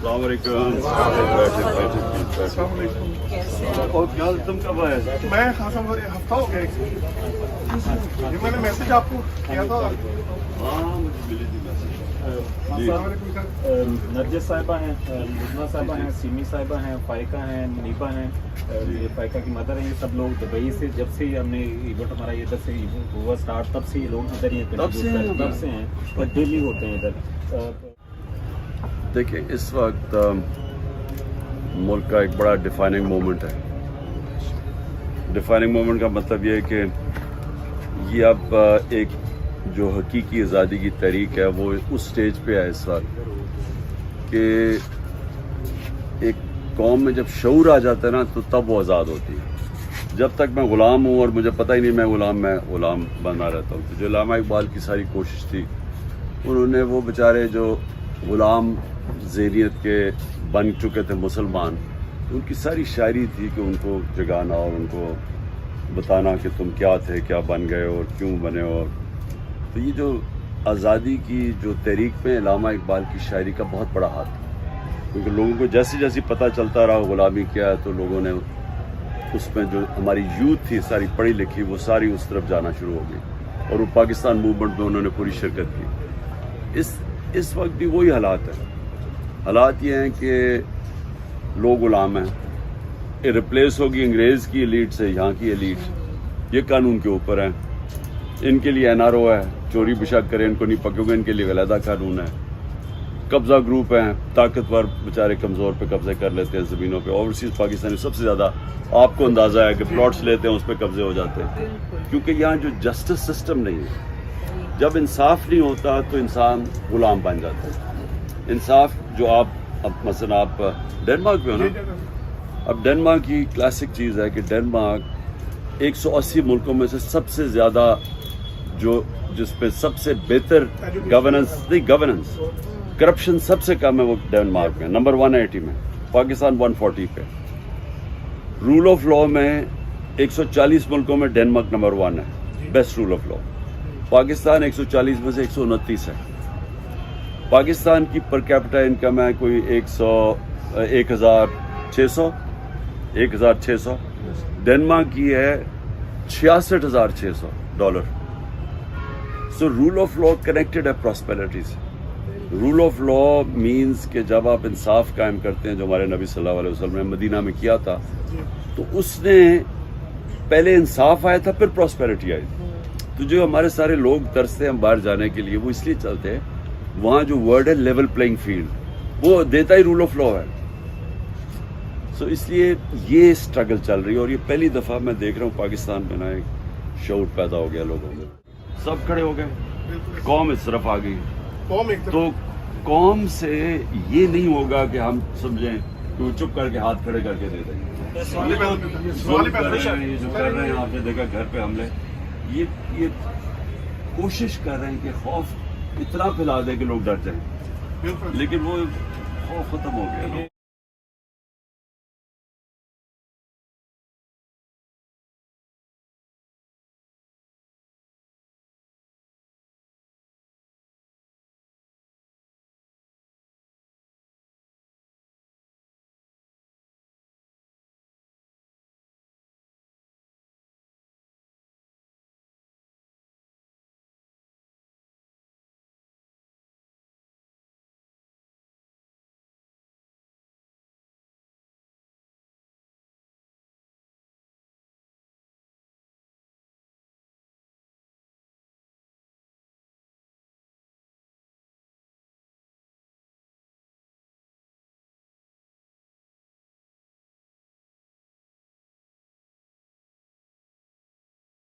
السلام علیکم. اور کیا تم کب آئے؟ میں خاصا ہفتہ ہو گیا. یہ میں نے میسج آپ کو کیا تھا. ہاں مجھے ملی تھی میسج. السلام علیکم سر. نرجس صاحبہ ہیں, مزمہ صاحبہ ہیں, سیمی صاحبہ ہیں, فائقہ ہیں, منیبہ ہیں. یہ فائقہ کی مدر ہیں. یہ سب لوگ دبئی سے, جب سے ہم نے ایونٹ ہمارا ادھر سے ہوا اسٹارٹ, تب سے یہ لوگ ادھر ہی تب سے ہیں اور ڈیلی ہوتے ہیں ادھر. دیکھیں اس وقت ملک کا ایک بڑا ڈیفائننگ مومنٹ ہے. ڈیفائننگ مومنٹ کا مطلب یہ ہے کہ یہ اب ایک جو حقیقی آزادی کی تحریک ہے وہ اس سٹیج پہ ہے اس وقت کہ ایک قوم میں جب شعور آ جاتا ہے نا تو تب وہ آزاد ہوتی ہے. جب تک میں غلام ہوں اور مجھے پتہ ہی نہیں میں غلام بنا رہتا ہوں. جو علامہ اقبال کی ساری کوشش تھی, انہوں نے وہ بیچارے جو غلام ذہنیت کے بن چکے تھے مسلمان, ان کی ساری شاعری تھی کہ ان کو جگانا اور ان کو بتانا کہ تم کیا تھے, کیا بن گئے اور کیوں بنے. اور تو یہ جو آزادی کی جو تحریک میں علامہ اقبال کی شاعری کا بہت بڑا ہاتھ ہے, کیونکہ لوگوں کو جیسے جیسے پتہ چلتا رہا غلامی کیا ہے تو لوگوں نے اس میں جو ہماری یوتھ تھی ساری پڑھی لکھی وہ ساری اس طرف جانا شروع ہو گئی اور وہ پاکستان موومنٹ میں انہوں نے پوری شرکت کی. اس وقت بھی وہی حالات ہیں. حالات یہ ہیں کہ لوگ غلام ہیں. یہ ریپلیس ہوگی انگریز کی ایلیٹ سے یہاں کی ایلیٹ. یہ قانون کے اوپر ہیں. ان کے لیے NRO ہے, چوری بشک کریں ان کو نہیں پکڑو گے, ان کے لیے علیحدہ قانون ہے. قبضہ گروپ ہیں, طاقتور بیچارے کمزور پہ قبضے کر لیتے ہیں زمینوں پہ. اوورسیز پاکستانی سب سے زیادہ آپ کو اندازہ ہے کہ پلاٹس لیتے ہیں اس پہ قبضے ہو جاتے ہیں, کیونکہ یہاں جو جسٹس سسٹم نہیں ہے. جب انصاف نہیں ہوتا تو انسان غلام بن جاتا ہے. انصاف جو آپ اب مثلا آپ ڈنمارک پہ ہو نا, اب ڈنمارک کی کلاسک چیز ہے کہ ڈنمارک 180 ملکوں میں سے سب سے زیادہ جس پہ سب سے بہتر گورننس کرپشن سب سے کم ہے وہ ڈنمارک میں نمبر 180 میں. پاکستان 140 پہ. رول آف لا میں 140 ملکوں میں ڈنمارک نمبر 1 ہے, best rule of law. Pakistan 140 میں سے 129 ہے. پاکستان کی پر کیپٹا انکم ہے کوئی 1600. ڈنمارک کی ہے $66,600. سو رول آف لا کنیکٹڈ ہے پراسپیرٹی سے. رول آف لا مینز کہ جب آپ انصاف قائم کرتے ہیں جو ہمارے نبی صلی اللہ علیہ وسلم نے مدینہ میں کیا تھا, تو اس نے پہلے انصاف آیا تھا پھر پراسپیرٹی آئی تھی. تو جو ہمارے سارے لوگ ترستے ہیں باہر جانے کے لیے وہ اس لیے چلتے ہیں, وہاں جو ورڈ ہے لیول پلینگ فیلڈ وہ دیتا ہی رول آف لا ہے. سو اس لیے یہ اسٹرگل چل رہی ہے اور یہ پہلی دفعہ میں دیکھ رہا ہوں پاکستان میں نا ایک شعور پیدا ہو گیا لوگوں میں. سب کھڑے ہو گئے, قوم اس طرف آ گئی. تو قوم سے یہ نہیں ہوگا کہ ہم سمجھیں کہ وہ چپ کر کے ہاتھ کھڑے کر کے دے دیں. یہ جو کر رہے ہیں آپ نے دیکھا گھر پہ حملے, یہ کوشش کر رہے ہیں کہ خوف اتنا پھیلا دیں کہ لوگ ڈر جائیں, لیکن وہ خوف ختم ہو گیا.